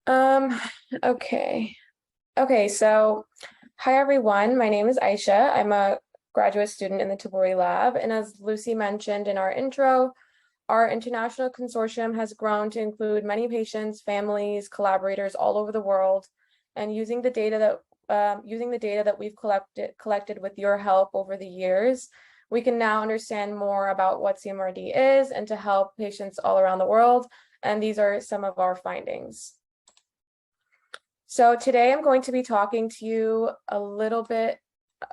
Um, okay. Okay, so hi everyone. My name is Ayse. I'm a graduate student in the Tabori lab, and as Lucy mentioned in our intro, our international consortium has grown to include many patients, families, collaborators all over the world, and using the data that we've collected with your help over the years, we can now understand more about what CMRD is and to help patients all around the world. And these are some of our findings. So today I'm going to be talking to you a little bit.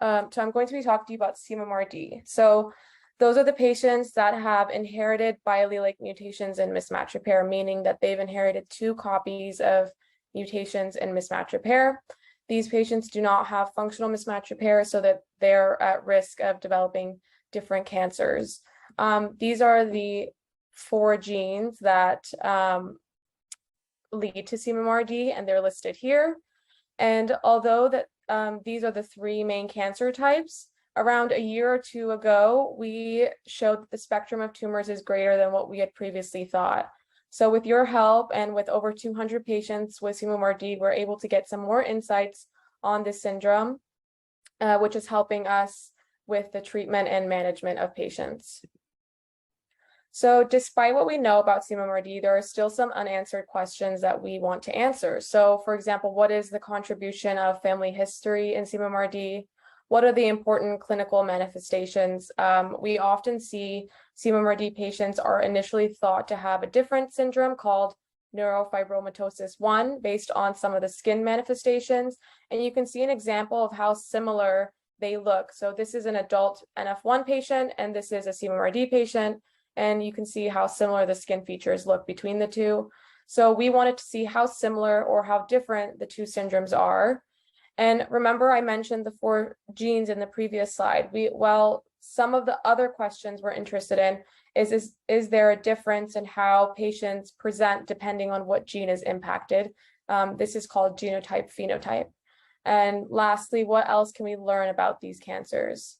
I'm going to be talking to you about CMMRD. So those are the patients that have inherited biallelic mutations in mismatch repair, meaning that they've inherited 2 copies of mutations in mismatch repair. These patients do not have functional mismatch repair, so that they're at risk of developing different cancers. These are the 4 genes that lead to CMMRD, and they're listed here. And although these are the 3 main cancer types, around a year or 2 ago, we showed that the spectrum of tumors is greater than what we had previously thought. So with your help and with over 200 patients with CMMRD, we're able to get some more insights on this syndrome, which is helping us with the treatment and management of patients. So despite what we know about CMMRD, there are still some unanswered questions that we want to answer. So for example, what is the contribution of family history in CMMRD? What are the important clinical manifestations? We often see CMMRD patients are initially thought to have a different syndrome called neurofibromatosis 1 based on some of the skin manifestations. And you can see an example of how similar they look. So this is an adult NF1 patient, and this is a CMMRD patient. And you can see how similar the skin features look between the 2. So we wanted to see how similar or how different the 2 syndromes are. And remember, I mentioned the 4 genes in the previous slide. Some of the other questions we're interested in is there a difference in how patients present depending on what gene is impacted? This is called genotype phenotype. And lastly, what else can we learn about these cancers?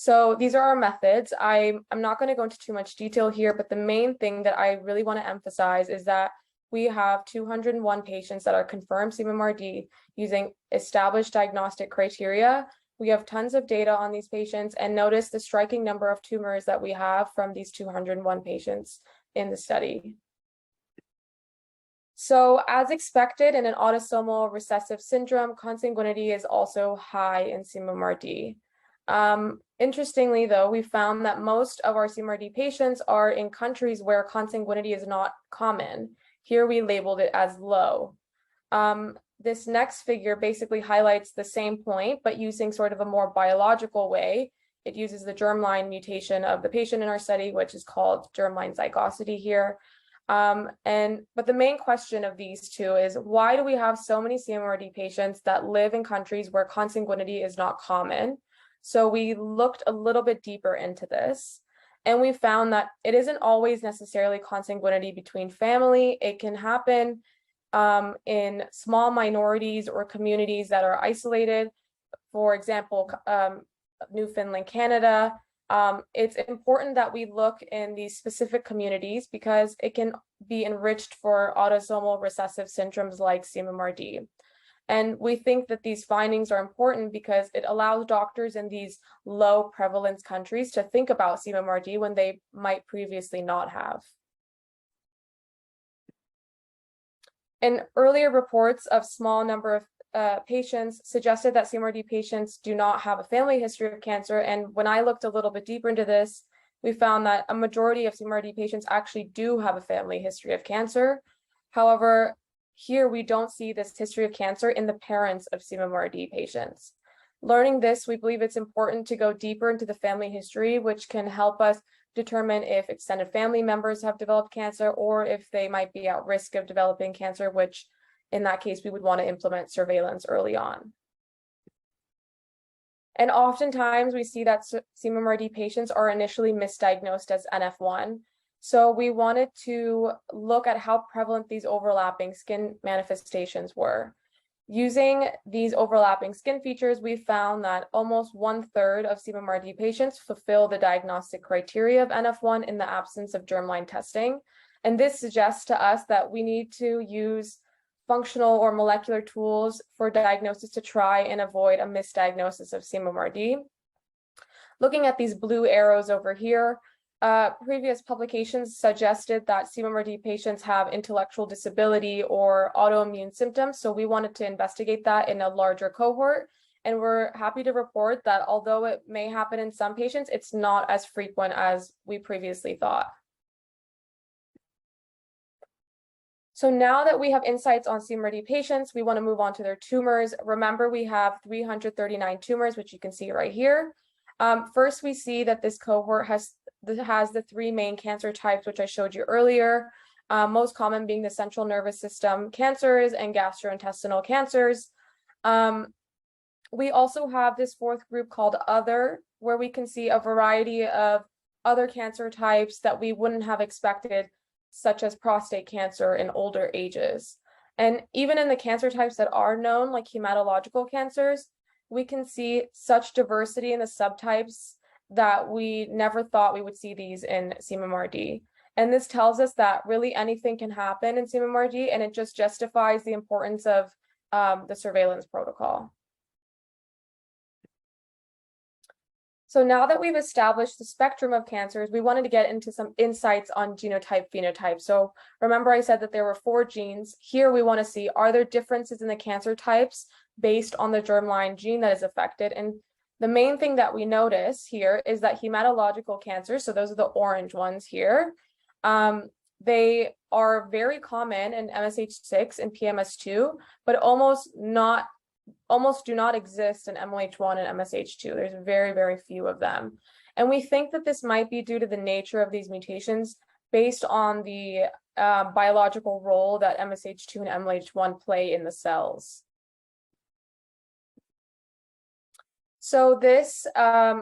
So these are our methods. I'm not going to go into too much detail here, but the main thing that I really want to emphasize is that we have 201 patients that are confirmed CMMRD using established diagnostic criteria. We have tons of data on these patients, and notice the striking number of tumors that we have from these 201 patients in the study. So as expected in an autosomal recessive syndrome, consanguinity is also high in CMMRD. Interestingly, though, we found that most of our CMMRD patients are in countries where consanguinity is not common. Here we labeled it as low. This next figure basically highlights the same point, but using sort of a more biological way. It uses the germline mutation of the patient in our study, which is called germline zygosity here. But the main question of these 2 is, why do we have so many CMMRD patients that live in countries where consanguinity is not common? So we looked a little bit deeper into this, and we found that it isn't always necessarily consanguinity between family. It can happen in small minorities or communities that are isolated. For example, Newfoundland, Canada. It's important that we look in these specific communities because it can be enriched for autosomal recessive syndromes like CMMRD. And we think that these findings are important because it allows doctors in these low prevalence countries to think about CMMRD when they might previously not have. In earlier reports of small number of patients suggested that CMMRD patients do not have a family history of cancer. And when I looked a little bit deeper into this, we found that a majority of CMMRD patients actually do have a family history of cancer. However, here we don't see this history of cancer in the parents of CMMRD patients. Learning this, we believe it's important to go deeper into the family history, which can help us determine if extended family members have developed cancer or if they might be at risk of developing cancer, which in that case, we would want to implement surveillance early on. And oftentimes we see that CMMRD patients are initially misdiagnosed as NF1. So we wanted to look at how prevalent these overlapping skin manifestations were. Using these overlapping skin features, we found that almost 1/3 of CMMRD patients fulfill the diagnostic criteria of NF1 in the absence of germline testing. And this suggests to us that we need to use functional or molecular tools for diagnosis to try and avoid a misdiagnosis of CMMRD. Looking at these blue arrows over here, previous publications suggested that CMMRD patients have intellectual disability or autoimmune symptoms, so we wanted to investigate that in a larger cohort. And we're happy to report that although it may happen in some patients, it's not as frequent as we previously thought. So now that we have insights on CMMRD patients, we want to move on to their tumors. Remember, we have 339 tumors, which you can see right here. First, we see that this cohort has the three main cancer types, which I showed you earlier, most common being the central nervous system cancers and gastrointestinal cancers. We also have this fourth group called other, where we can see a variety of other cancer types that we wouldn't have expected, such as prostate cancer in older ages. And even in the cancer types that are known, like hematological cancers, we can see such diversity in the subtypes that we never thought we would see these in CMMRD. And this tells us that really anything can happen in CMMRD, and it just justifies the importance of the surveillance protocol. So now that we've established the spectrum of cancers, we wanted to get into some insights on genotype phenotype. So remember I said that there were 4 genes. Here we want to see, are there differences in the cancer types based on the germline gene that is affected? And the main thing that we notice here is that hematological cancers, so those are the orange ones here, they are very common in MSH6 and PMS2, but almost do not exist in MLH1 and MSH2. There's very, very few of them. And we think that this might be due to the nature of these mutations based on the biological role that MSH2 and MLH1 play in the cells. So this,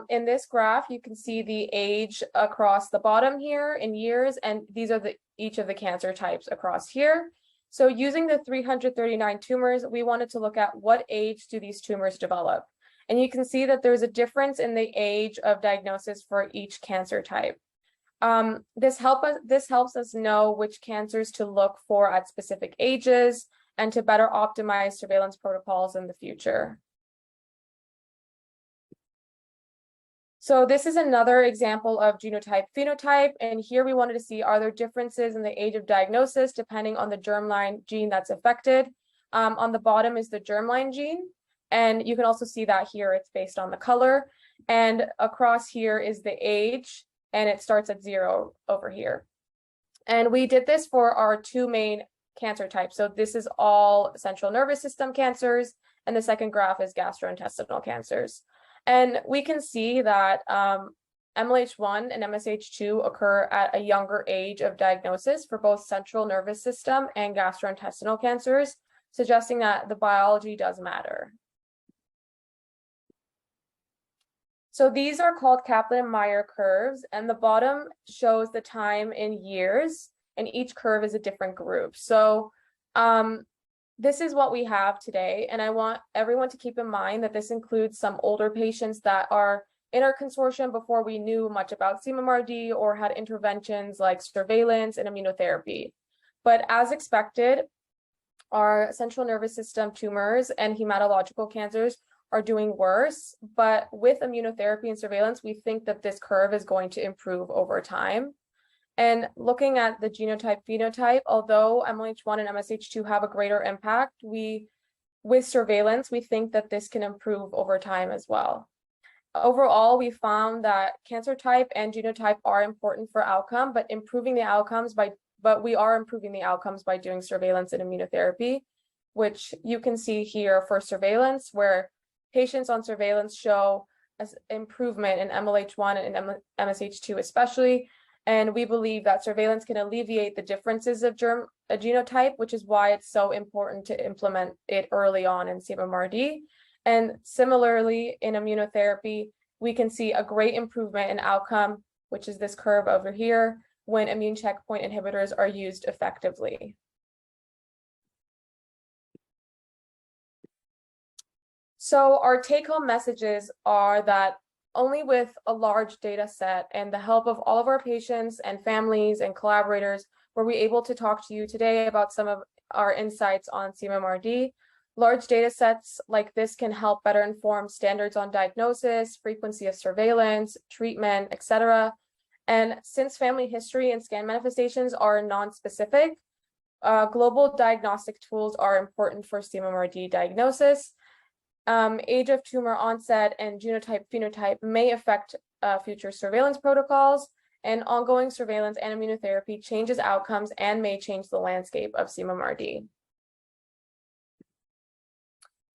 in this graph, you can see the age across the bottom here in years, and these are each of the cancer types across here. So using the 339 tumors, we wanted to look at what age do these tumors develop. And you can see that there's a difference in the age of diagnosis for each cancer type. This helps us know which cancers to look for at specific ages and to better optimize surveillance protocols in the future. So this is another example of genotype phenotype, and here we wanted to see, are there differences in the age of diagnosis depending on the germline gene that's affected. On the bottom is the germline gene, and you can also see that here it's based on the color, and across here is the age, and it starts at 0 over here. And we did this for our 2 main cancer types. So this is all central nervous system cancers, and the second graph is gastrointestinal cancers. And we can see that MLH1 and MSH2 occur at a younger age of diagnosis for both central nervous system and gastrointestinal cancers, suggesting that the biology does matter. So these are called Kaplan-Meier curves, and the bottom shows the time in years, and each curve is a different group. So this is what we have today, and I want everyone to keep in mind that this includes some older patients that are in our consortium before we knew much about CMMRD or had interventions like surveillance and immunotherapy. But as expected, our central nervous system tumors and hematological cancers are doing worse, but with immunotherapy and surveillance, we think that this curve is going to improve over time. And looking at the genotype phenotype, although MLH1 and MSH2 have a greater impact, with surveillance, we think that this can improve over time as well. Overall, we found that cancer type and genotype are important for outcome, but we are improving the outcomes by doing surveillance and immunotherapy, which you can see here for surveillance, where patients on surveillance show as improvement in MLH1 and MSH2 especially. And we believe that surveillance can alleviate the differences of a genotype, which is why it's so important to implement it early on in CMMRD. And similarly, in immunotherapy, we can see a great improvement in outcome, which is this curve over here, when immune checkpoint inhibitors are used effectively. So our take-home messages are that only with a large data set and the help of all of our patients and families and collaborators, were we able to talk to you today about some of our insights on CMMRD. Large data sets like this can help better inform standards on diagnosis, frequency of surveillance, treatment, etc. And since family history and scan manifestations are non-specific, global diagnostic tools are important for CMMRD diagnosis. Age of tumor onset and genotype phenotype may affect future surveillance protocols, and ongoing surveillance and immunotherapy changes outcomes and may change the landscape of CMMRD.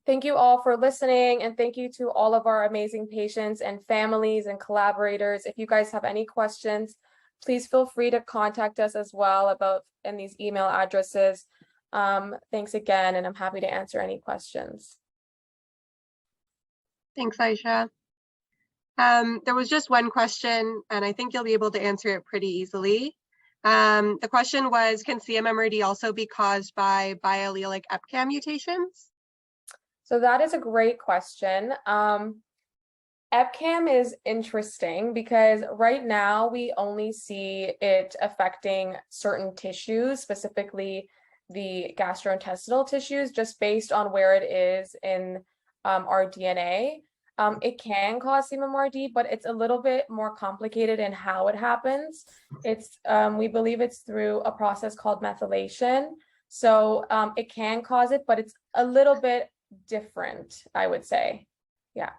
Thank you all for listening, and thank you to all of our amazing patients and families and collaborators. If you guys have any questions, please feel free to contact us as well in these email addresses. Thanks again, and I'm happy to answer any questions. Thanks, Ayse. There was just one question, and I think you'll be able to answer it pretty easily. The question was, can CMMRD also be caused by biallelic EpCAM mutations? So that is a great question. EpCAM is interesting because right now we only see it affecting certain tissues, specifically the gastrointestinal tissues, just based on where it is in our DNA. It can cause CMMRD, but it's a little bit more complicated in how it happens. We believe it's through a process called methylation. So it can cause it, but it's a little bit different, I would say. Yeah.